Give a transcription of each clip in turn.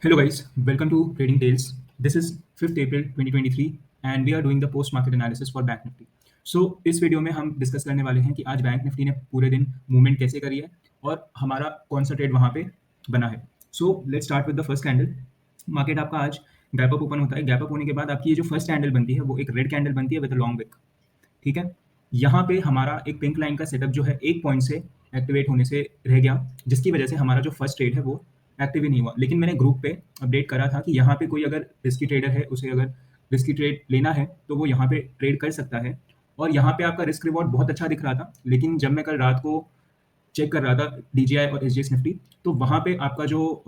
Hello guys, welcome to Trading Tales. This is 5th April 2023 and we are doing the post market analysis for bank Nifty. So इस video में हम discuss करने वाले हैं कि आज बैंक निफ्टी ने पूरे दिन मूवमेंट कैसे करी है और हमारा कौन सा ट्रेड वहां पे बना है. So let's start with the first candle. Market आपका आज गैप अप ओपन होता है. गैप अप होने के बाद आपकी ये जो फर्स्ट कैंडल बनती है वो एक रेड कैंडल बनती है विद अ लॉन्ग विक. ठीक है, यहाँ पे हमारा एक पिंक लाइन का सेटअप जो है एक पॉइंट से एक्टिवेट होने से रह गया, जिसकी वजह से हमारा जो फर्स्ट ट्रेड है वो एक्टिव ही नहीं हुआ. लेकिन मैंने ग्रुप पे अपडेट करा था कि यहाँ पे कोई अगर रिस्की ट्रेडर है, उसे अगर रिस्की ट्रेड लेना है तो वो यहाँ पे ट्रेड कर सकता है. और यहाँ पे आपका रिस्क रिवॉर्ड बहुत अच्छा दिख रहा था. लेकिन जब मैं कल रात को चेक कर रहा था DJI और SGX निफ्टी, तो वहाँ पे आपका जो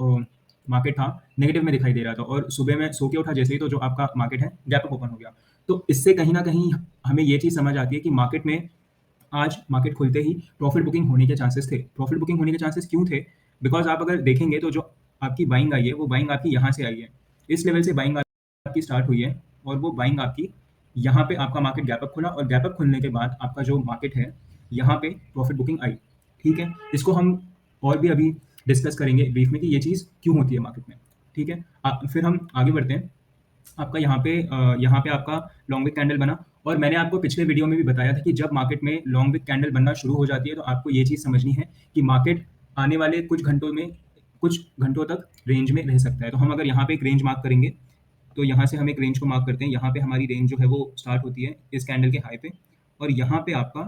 मार्केट था नेगेटिव में दिखाई दे रहा था. और सुबह में सो के उठा जैसे ही तो जो आपका मार्केट है गैप अप ओपन हो गया. तो इससे कहीं ना कहीं हमें ये चीज़ समझ आती है कि मार्केट में आज मार्केट खुलते ही प्रॉफिट बुकिंग होने के चांसेस थे. प्रॉफिट बुकिंग होने के चांसेस क्यों थे? बिकॉज आप अगर देखेंगे तो जो आपकी बाइंग आई है वो बाइंग आपकी यहाँ से आई है. इस लेवल से बाइंग आपकी स्टार्ट हुई है और वो बाइंग आपकी यहाँ पे आपका मार्केट गैप अप खुला और गैप अप खुलने के बाद आपका जो मार्केट है यहाँ पे प्रॉफिट बुकिंग आई. ठीक है, इसको हम और भी अभी डिस्कस करेंगे ब्रीफ में कि ये चीज़ क्यों होती है मार्केट में. ठीक है, फिर हम आगे बढ़ते हैं. आपका यहाँ पे आपका लॉन्ग विक कैंडल बना और मैंने आपको पिछले वीडियो में भी बताया था कि जब मार्केट में लॉन्ग विक कैंडल बनना शुरू हो जाती है तो आपको ये चीज़ समझनी है कि मार्केट आने वाले कुछ घंटों तक रेंज में रह सकता है. तो हम अगर यहाँ पे एक रेंज मार्क करेंगे तो यहाँ से हम एक रेंज को मार्क करते हैं. यहाँ पे हमारी रेंज जो है वो स्टार्ट होती है इस कैंडल के हाई पे और यहाँ पे आपका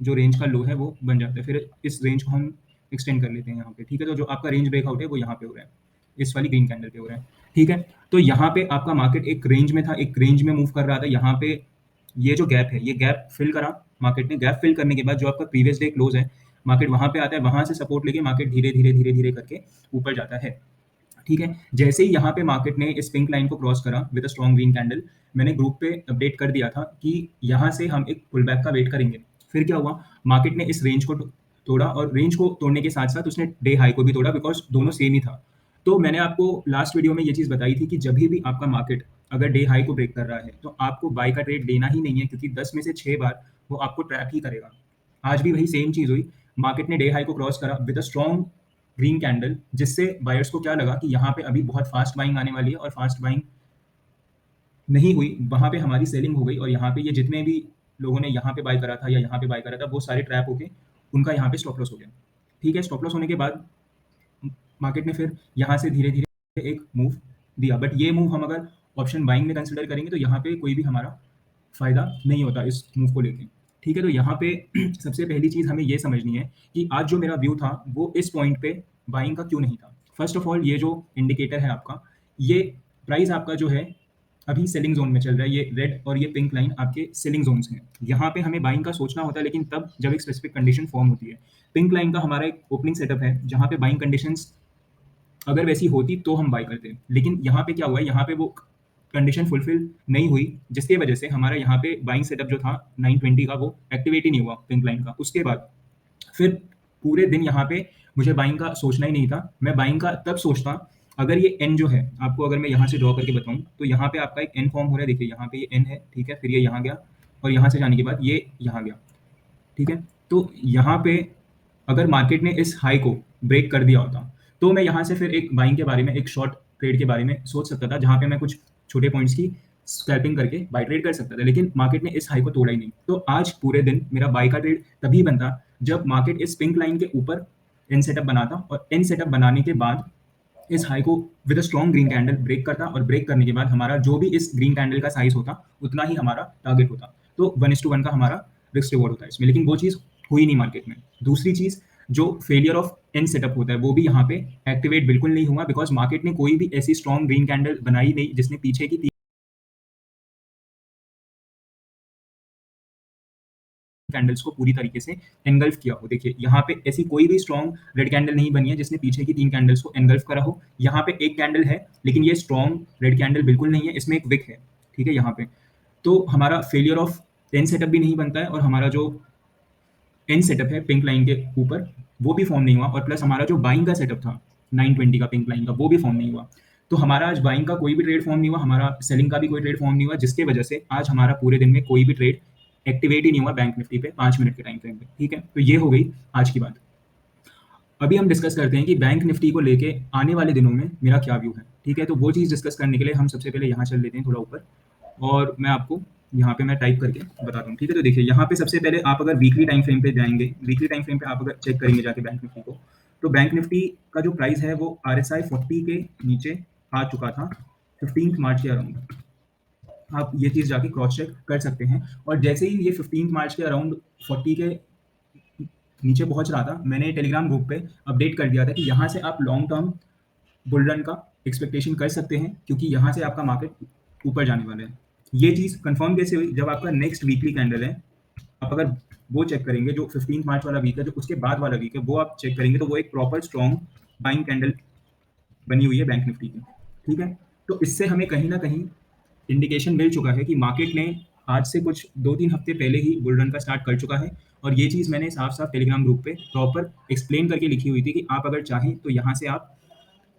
जो रेंज का लो है वो बन जाता है. फिर इस रेंज को हम एक्सटेंड कर लेते हैं यहाँ पे. ठीक है, तो जो आपका रेंज ब्रेकआउट है वो यहाँ पे हो रहा है, इस वाली ग्रीन कैंडल पे हो रहा है. ठीक है, तो यहाँ पे आपका मार्केट एक रेंज में था, एक रेंज में मूव कर रहा था. यहाँ पे ये जो गैप है ये गैप फिल करा मार्केट ने. गैप फिल करने के बाद जो आपका प्रीवियस डे क्लोज है मार्केट वहां पे आता है, वहां से सपोर्ट लेके मार्केट धीरे धीरे धीरे धीरे करके ऊपर जाता है. ठीक है, जैसे ही यहाँ पे मार्केट ने इस पिंक लाइन को क्रॉस करा with a strong green candle, मैंने ग्रुप पे अपडेट कर दिया था कि यहाँ से हम एक पुल बैक का वेट करेंगे. फिर क्या हुआ, मार्केट ने इस रेंज को तोड़ा और रेंज को तोड़ने के साथ साथ उसने डे हाई को भी तोड़ा बिकॉज दोनों सेम ही था. तो मैंने आपको लास्ट वीडियो में ये चीज़ बताई थी कि जब भी आपका मार्केट अगर डे हाई को ब्रेक कर रहा है तो आपको बाय का ट्रेड लेना ही नहीं है, क्योंकि 10 में से 6 बार वो आपको ट्रैप ही करेगा. आज भी वही सेम चीज़ हुई. मार्केट ने डे हाई को क्रॉस करा with a strong green candle, जिससे बायर्स को क्या लगा कि यहाँ पे अभी बहुत फास्ट बाइंग आने वाली है और फास्ट बाइंग नहीं हुई. वहाँ पे हमारी सेलिंग हो गई और यहाँ पे ये जितने भी लोगों ने यहाँ पे बाय करा था या यहाँ पे बाय करा था वो सारे ट्रैप होके उनका यहाँ पे स्टॉप लॉस हो गया. ठीक है, स्टॉप लॉस होने के बाद मार्केट ने फिर यहाँ से धीरे धीरे एक मूव दिया. बट ये मूव हम अगर ऑप्शन बाइंग में कंसिडर करेंगे तो यहाँ पे कोई भी हमारा फायदा नहीं होता इस मूव को लेके. ठीक है, तो यहाँ पे सबसे पहली चीज़ हमें ये समझनी है कि आज जो मेरा व्यू था वो इस पॉइंट पे बाइंग का क्यों नहीं था. फर्स्ट ऑफ ऑल ये जो इंडिकेटर है आपका, ये प्राइस आपका जो है अभी सेलिंग जोन में चल रहा है. ये रेड और ये पिंक लाइन आपके सेलिंग जोन्स हैं. यहाँ पे हमें बाइंग का सोचना होता है लेकिन तब जब एक स्पेसिफिक कंडीशन फॉर्म होती है. पिंक लाइन का हमारा एक ओपनिंग सेटअप है जहाँ पे बाइंग कंडीशंस अगर वैसी होती तो हम बाय करते. लेकिन यहाँ पे क्या हुआ है, यहाँ पे वो कंडीशन फुलफिल नहीं हुई, जिसकी वजह से हमारा यहाँ पे बाइंग सेटअप जो था 920 का वो एक्टिवेट ही नहीं हुआ पिंक लाइन का. उसके बाद फिर पूरे दिन यहाँ पे मुझे बाइंग का सोचना ही नहीं था. मैं बाइंग का तब सोचता अगर ये एन जो है, आपको अगर मैं यहाँ से ड्रॉ करके बताऊँ तो यहाँ पे आपका एक एन फॉर्म हो रहा है. देखिए यहाँ पे ये एन है. ठीक है, फिर ये यहाँ गया और यहाँ से जाने के बाद ये यहाँ गया. ठीक है, तो यहाँ पे अगर मार्केट ने इस हाई को ब्रेक कर दिया होता तो मैं यहाँ से फिर एक बाइंग के बारे में, एक शॉर्ट ट्रेड के बारे में सोच सकता था, जहाँ पे मैं कुछ छोटे पॉइंट्स की स्कैल्पिंग करके बाय ट्रेड कर सकता था. लेकिन मार्केट ने इस हाई को तोड़ा ही नहीं. तो आज पूरे दिन मेरा बाय का ट्रेड तभी बनता जब मार्केट इस पिंक लाइन के ऊपर एन सेटअप बनाता और एन सेटअप बनाने के बाद इस हाई को with a strong green candle break करता और ब्रेक करने के बाद हमारा जो भी इस ग्रीन कैंडल का साइज होता उतना ही हमारा टारगेट होता. तो 1:1 का हमारा रिस्क रिवॉर्ड होता है इसमें. लेकिन वो चीज़ हुई नहीं मार्केट में. दूसरी चीज़, जो फेलियर ऑफ एन सेटअप होता है वो भी यहाँ पे एक्टिवेट बिल्कुल नहीं हुआ बिकॉज मार्केट ने कोई भी ऐसी स्ट्रॉन्ग ग्रीन कैंडल बनाई नहीं जिसने पीछे की कैंडल्स को पूरी तरीके से एनगल्फ किया हो. देखिए यहाँ पे ऐसी कोई भी स्ट्रॉन्ग रेड कैंडल नहीं बनी है जिसने पीछे की 3 कैंडल्स को एनगल्फ करा हो. यहाँ पे एक कैंडल है लेकिन ये स्ट्रॉन्ग रेड कैंडल बिल्कुल नहीं है, इसमें एक विक है. ठीक है, यहाँ पे तो हमारा फेलियर ऑफ एन सेटअप भी नहीं बनता है और हमारा जो एन सेटअप है पिंक लाइन के ऊपर वो भी फॉर्म नहीं हुआ और प्लस हमारा जो बाइंग का सेटअप था 920 का पिंक लाइन का वो भी फॉर्म नहीं हुआ. तो हमारा आज बाइंग का कोई भी ट्रेड फॉर्म नहीं हुआ, हमारा सेलिंग का भी कोई ट्रेड फॉर्म नहीं हुआ, जिसके वजह से आज हमारा पूरे दिन में कोई भी ट्रेड एक्टिवेट ही नहीं हुआ बैंक निफ्टी पे 5 मिनट के टाइम फ्रेम पे. ठीक है, तो ये हो गई आज की बात. अभी हम डिस्कस करते हैं कि बैंक निफ्टी को लेके आने वाले दिनों में मेरा क्या व्यू है, ठीक है? तो वो चीज़ डिस्कस करने के लिए हम सबसे पहले यहाँ चल लेते हैं थोड़ा ऊपर, और मैं आपको यहाँ पे मैं टाइप करके बताता हूँ, ठीक है? तो देखिए यहाँ पे सबसे पहले आप अगर वीकली टाइम फ्रेम पे जाएंगे, वीकली टाइम फ्रेम पे आप अगर चेक करेंगे जाके बैंक निफ्टी को, तो बैंक निफ्टी का जो प्राइस है वो RSI 40 के नीचे आ चुका था 15 मार्च के अराउंड। आप ये चीज़ जाके क्रॉस चेक कर सकते हैं, और जैसे ही ये 15 मार्च के अराउंड 40 के नीचे पहुंच रहा था, मैंने टेलीग्राम ग्रुप पे अपडेट कर दिया था कि यहाँ से आप लॉन्ग टर्म बुल रन का एक्सपेक्टेशन कर सकते हैं, क्योंकि यहाँ से आपका मार्केट ऊपर जाने वाला है। ये चीज़ कंफर्म कैसे हुई? जब आपका नेक्स्ट वीकली कैंडल है, आप अगर वो चेक करेंगे जो 15 मार्च वाला वीक है, जो उसके बाद वाला वीक है, वो आप चेक करेंगे तो वो एक प्रॉपर स्ट्रॉन्ग बाइंग कैंडल बनी हुई है बैंक निफ्टी की, ठीक है? तो इससे हमें कहीं ना कहीं इंडिकेशन मिल चुका है कि मार्केट ने आज से कुछ 2-3 हफ्ते पहले ही बुल रन का स्टार्ट कर चुका है, और ये चीज़ मैंने साफ-साफ टेलीग्राम ग्रुप पे प्रॉपर एक्सप्लेन करके लिखी हुई थी कि आप अगर चाहें तो यहाँ से आप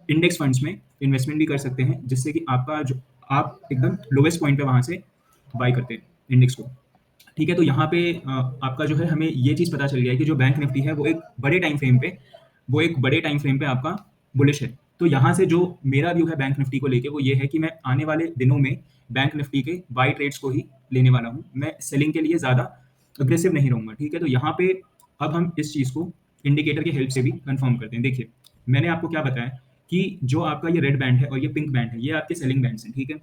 इंडेक्स फंड्स में इन्वेस्टमेंट भी कर सकते हैं, जिससे कि आपका जो आप एकदम लोवेस्ट पॉइंट पे वहाँ से बाय करते हैं इंडेक्स को, ठीक है? तो यहाँ पे आपका जो है हमें ये चीज़ पता चल गया है कि जो बैंक निफ्टी है वो एक बड़े टाइम फ्रेम पे आपका बुलिश है। तो यहाँ से जो मेरा व्यू है बैंक निफ्टी को लेके वो ये है कि मैं आने वाले दिनों में बैंक निफ्टी के बाय ट्रेड्स को ही लेने वाला हूँ। मैं सेलिंग के लिए ज़्यादा अग्रेसिव नहीं रहूँगा, ठीक है? तो यहाँ पे अब हम इस चीज़ को इंडिकेटर की हेल्प से भी कंफर्म करते हैं। देखिए, मैंने आपको क्या बताया कि जो आपका ये रेड बैंड है और ये पिंक बैंड है, ये आपके सेलिंग बैंड्स हैं, ठीक है?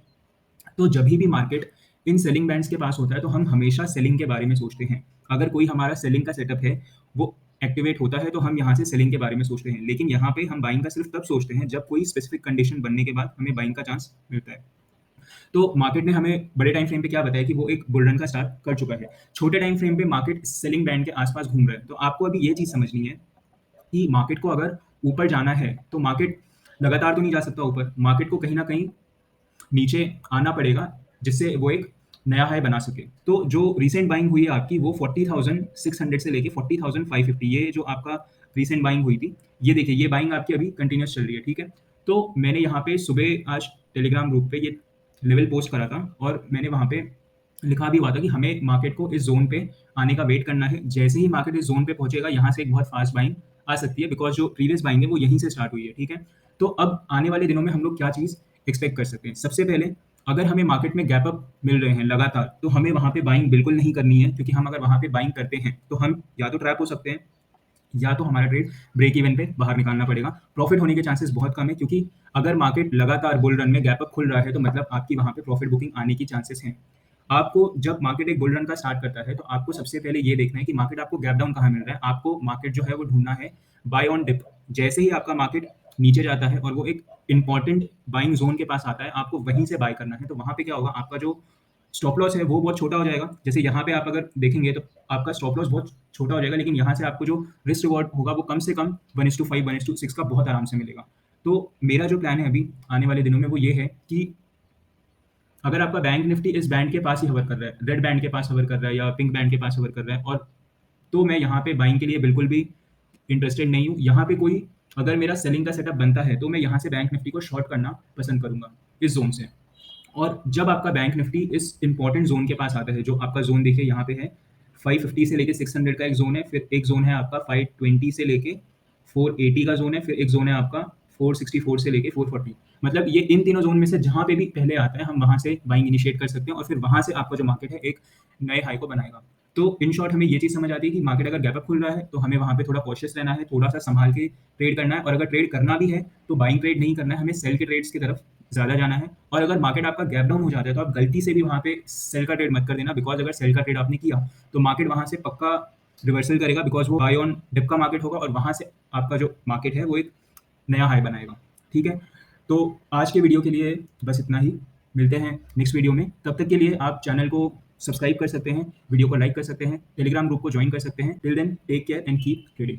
तो जभी भी मार्केट इन सेलिंग बैंड्स के पास होता है, तो हम हमेशा सेलिंग के बारे में सोचते हैं। अगर कोई हमारा सेलिंग का सेटअप है, वो एक्टिवेट होता है, तो हम यहाँ से सेलिंग के बारे में सोचते हैं। लेकिन यहाँ पे हम बाइंग का सिर्फ तब सोचते हैं जब कोई स्पेसिफिक कंडीशन बनने के बाद हमें बाइंग का चांस मिलता है। तो मार्केट ने हमें बड़े टाइम फ्रेम पे क्या बताया कि वो एक बुल रन का स्टार्ट कर चुका है। छोटे टाइम फ्रेम पे मार्केट सेलिंग बैंड के आसपास घूम रहा है। तो आपको अभी ये चीज़ समझनी है कि मार्केट को अगर ऊपर जाना है, तो मार्केट लगातार तो नहीं जा सकता ऊपर। मार्केट को कहीं न कहीं नीचे आना पड़ेगा, जिससे वो एक नया हाई बना सके। तो जो रीसेंट बाइंग हुई है आपकी, वो 40,600 से लेके 40,550, ये जो आपका रीसेंट बाइंग हुई थी, ये देखिए ये बाइंग आपकी अभी कंटिन्यूअस चल रही है, ठीक है? तो मैंने यहाँ पे सुबह आज टेलीग्राम ग्रुप पे ये लेवल पोस्ट करा था, और मैंने वहाँ पे लिखा भी हुआ था कि हमें मार्केट को इस ज़ोन पे आने का वेट करना है। जैसे ही मार्केट इस ज़ोन पे पहुँचेगा, यहाँ से एक बहुत फास्ट बाइंग आ सकती है, बिकॉज़ जो प्रीवियस बाइंग है वो यहीं से स्टार्ट हुई है, ठीक है? तो अब आने वाले दिनों में हम लोग क्या चीज़ एक्सपेक्ट कर सकते हैं? सबसे पहले, अगर हमें मार्केट में गैप अप मिल रहे हैं लगातार, तो हमें वहाँ पे बाइंग बिल्कुल नहीं करनी है, क्योंकि हम अगर वहाँ पे बाइंग करते हैं, तो हम या तो ट्रैप हो सकते हैं, या तो हमारा ट्रेड ब्रेक इवन पे बाहर निकालना पड़ेगा। प्रॉफिट होने के चांसेस बहुत कम है, क्योंकि अगर मार्केट लगातार बुल रन में गैप अप खुल रहा है, तो मतलब आपकी वहाँ पे प्रॉफिट बुकिंग आने की चांसेस हैं। आपको जब मार्केट एक बुल रन का स्टार्ट करता है, तो आपको सबसे पहले ये देखना है कि मार्केट आपको गैप डाउन कहाँ मिल रहा है। आपको मार्केट जो है वो ढूँढना है बाय ऑन डिप। जैसे ही आपका मार्केट नीचे जाता है और वो एक इम्पोर्टेंट बाइंग ज़ोन के पास आता है, आपको वहीं से बाय करना है। तो वहाँ पे क्या होगा, आपका जो स्टॉप लॉस है वो बहुत छोटा हो जाएगा। जैसे यहाँ पे आप अगर देखेंगे, तो आपका स्टॉप लॉस बहुत छोटा हो जाएगा, लेकिन यहाँ से आपको जो रिस्क रिवॉर्ड होगा वो कम से कम 1:5, 1:6 का बहुत आराम से मिलेगा। तो मेरा जो प्लान है अभी आने वाले दिनों में, वो ये है कि अगर आपका बैंक निफ्टी इस बैंड के पास ही हवर कर रहा है, रेड बैंड के पास हवर कर रहा है या पिंक बैंड के पास हवर कर रहा है, और तो मैं यहाँ पे बाइंग के लिए बिल्कुल भी इंटरेस्टेड नहीं हूँ। यहाँ पे कोई अगर मेरा सेलिंग का सेटअप बनता है, तो मैं यहाँ से बैंक निफ्टी को शॉर्ट करना पसंद करूँगा इस ज़ोन से। और जब आपका बैंक निफ्टी इस इंपॉर्टेंट ज़ोन के पास आता है, जो आपका ज़ोन देखिए यहाँ पे है, 550 से लेके 600 का एक ज़ोन है, फिर एक ज़ोन है आपका 520 से लेके 480 का ज़ोन है, फिर एक ज़ोन है आपका 464 से लेके 440। मतलब ये इन तीनों ज़ोन में से जहाँ पे भी पहले आता है, हम वहाँ से बाइंग इनिशिएट कर सकते हैं, और फिर वहाँ से आपका जो मार्केट है एक नए हाई को बनाएगा। तो इन शॉर्ट हमें ये चीज़ समझ आती है कि मार्केट अगर गैप अप खुल रहा है, तो हमें वहाँ पे थोड़ा कॉशियस रहना है, थोड़ा-सा संभाल के ट्रेड करना है, और अगर ट्रेड करना भी है, तो बाइंग ट्रेड नहीं करना है, हमें सेल के ट्रेड्स की तरफ ज़्यादा जाना है। और अगर मार्केट आपका गैप डाउन हो जाता है, तो आप गलती से भी वहाँ पे सेल का ट्रेड मत कर देना, बिकॉज़ अगर सेल का ट्रेड आपने किया, तो मार्केट वहाँ से पक्का रिवर्सल करेगा, बिकॉज़ वो बाय ऑन डिप का मार्केट होगा, और वहाँ से आपका जो मार्केट है वो एक नया हाई बनाएगा, ठीक है? तो आज के वीडियो के लिए बस इतना ही। मिलते हैं नेक्स्ट वीडियो में। तब तक के लिए आप चैनल को सब्सक्राइब कर सकते हैं, वीडियो को लाइक कर सकते हैं, टेलीग्राम ग्रुप को जॉइन कर सकते हैं। Till then take care and keep trading.